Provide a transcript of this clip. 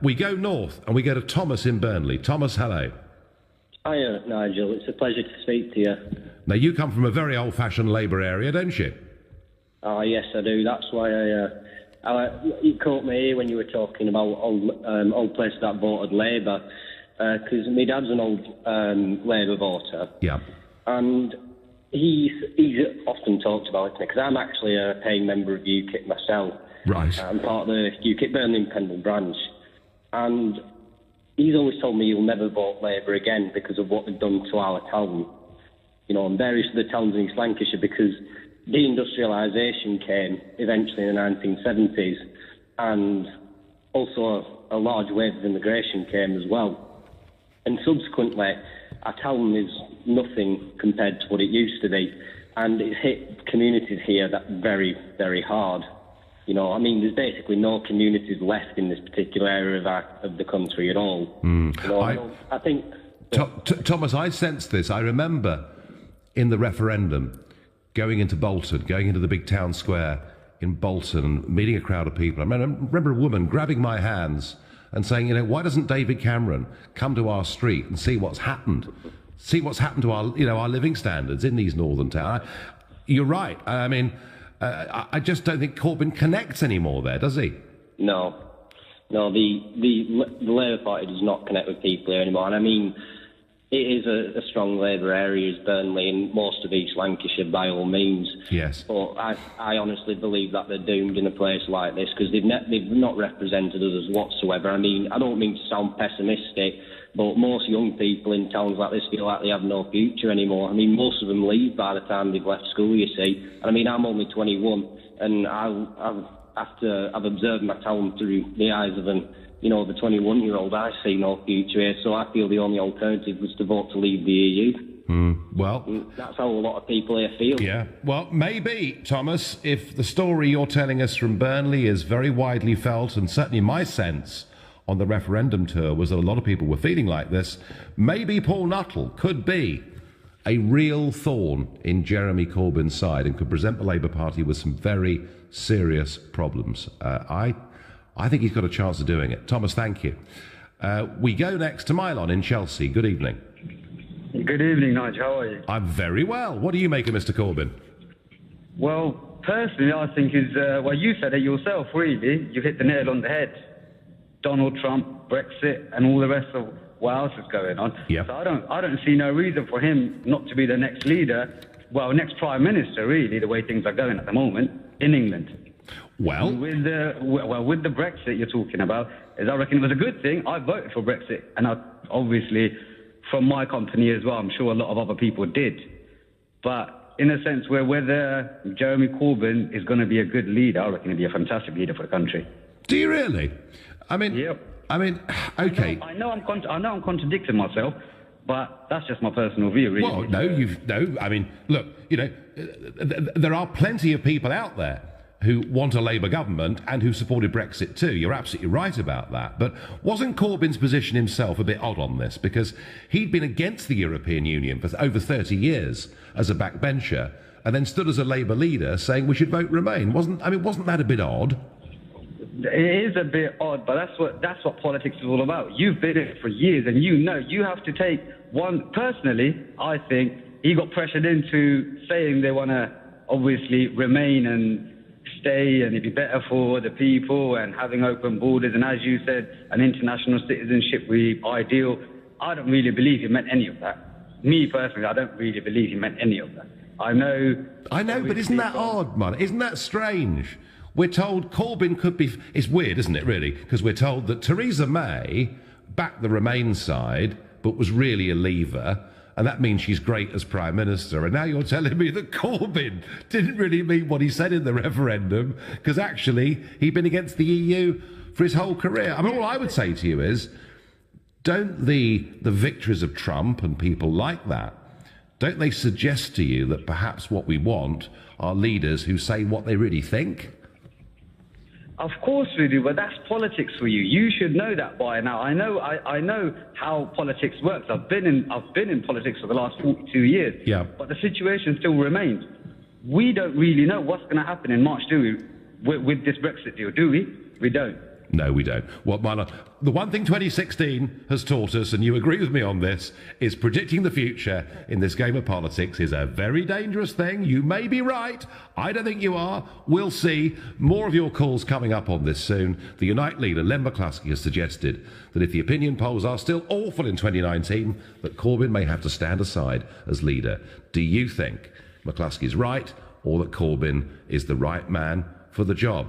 We go north and we go to Thomas in Burnley. Thomas, hello. Hiya, Nigel. It's a pleasure to speak to you. Now, you come from a very old-fashioned Labour area, don't you? Oh, yes, I do. That's why you caught me here when you were talking about old places that voted Labour, because my dad's an old Labour voter. Yeah. And he's often talked about it, because I'm actually a paying member of UKIP myself. Right. I'm part of the UKIP Burnley Independent branch. And he's always told me he'll never vote Labour again because of what they've done to our town. You know, and various of the towns in East Lancashire, because deindustrialisation came eventually in the 1970s, and also a large wave of immigration came as well. And subsequently, our town is nothing compared to what it used to be, and it's hit communities here that very, very hard. You know, I mean, there's basically no communities left in this particular area of the country at all. Mm. You know, I think... Thomas, I sense this. I remember in the referendum going into Bolton, going into the big town square in Bolton and meeting a crowd of people. I remember a woman grabbing my hands and saying, you know, why doesn't David Cameron come to our street and see what's happened? See what's happened to our, you know, our living standards in these northern towns. You're right. I mean... I just don't think Corbyn connects anymore there, does he? No, the Labour Party does not connect with people here anymore. And I mean, it is a strong Labour area, is Burnley and most of East Lancashire, by all means. Yes. But I honestly believe that they're doomed in a place like this, because they've not represented us whatsoever. I mean, I don't mean to sound pessimistic, but most young people in towns like this feel like they have no future anymore. I mean, most of them leave by the time they've left school, you see. And I mean, I'm only 21, and I've observed my town through the eyes of the 21-year-old. I see no future here, so I feel the only alternative was to vote to leave the EU. Well, that's how a lot of people here feel. Yeah. Well, maybe, Thomas, if the story you're telling us from Burnley is very widely felt, and certainly my sense on the referendum tour was that a lot of people were feeling like this, maybe Paul Nuttall could be a real thorn in Jeremy Corbyn's side and could present the Labour Party with some very serious problems. I think he's got a chance of doing it. Thomas, thank you. We go next to Mylon in Chelsea. Good evening. Good evening, Nigel. How are you? I'm very well. What do you make of Mr. Corbyn? Well, personally, I think you said it yourself, really. You hit the nail on the head. Donald Trump, Brexit, and all the rest of what else is going on. Yep. So I don't see no reason for him not to be the next leader, well, next Prime Minister, really, the way things are going at the moment, in England. Well... With the Brexit you're talking about, I reckon it was a good thing. I voted for Brexit, and obviously, from my company as well, I'm sure a lot of other people did. But in a sense whether Jeremy Corbyn is going to be a good leader, I reckon he'll be a fantastic leader for the country. Do you really? I mean, yep. I mean, okay. I know I'm contradicting myself, but that's just my personal view, really. Well, no. I mean, look, there are plenty of people out there who want a Labour government and who supported Brexit too. You're absolutely right about that. But wasn't Corbyn's position himself a bit odd on this? Because he'd been against the European Union for over 30 years as a backbencher, and then stood as a Labour leader saying we should vote Remain. Wasn't that a bit odd? It is a bit odd, but that's what politics is all about. You've been in it for years, and you have to take one. Personally, I think he got pressured into saying they want to obviously remain and stay, and it'd be better for the people, and having open borders, and as you said, an international citizenship would be ideal. I don't really believe he meant any of that. Me personally, I don't really believe he meant any of that. I know, but isn't that odd, man? Isn't that strange? We're told Corbyn could be... It's weird, isn't it, really? Because we're told that Theresa May backed the Remain side, but was really a leaver, and that means she's great as Prime Minister. And now you're telling me that Corbyn didn't really mean what he said in the referendum, because actually he'd been against the EU for his whole career. I mean, all I would say to you is, don't the victories of Trump and people like that, don't they suggest to you that perhaps what we want are leaders who say what they really think? Of course we do, but that's politics for you. You should know that by now. I know how politics works. I've been in politics for the last 42 years. Yeah. But the situation still remains. We don't really know what's going to happen in March, do we? With this Brexit deal, do we? We don't. No, we don't. The one thing 2016 has taught us, and you agree with me on this, is predicting the future in this game of politics is a very dangerous thing. You may be right. I don't think you are. We'll see. More of your calls coming up on this soon. The Unite leader, Len McCluskey, has suggested that if the opinion polls are still awful in 2019, that Corbyn may have to stand aside as leader. Do you think McCluskey's right, or that Corbyn is the right man for the job?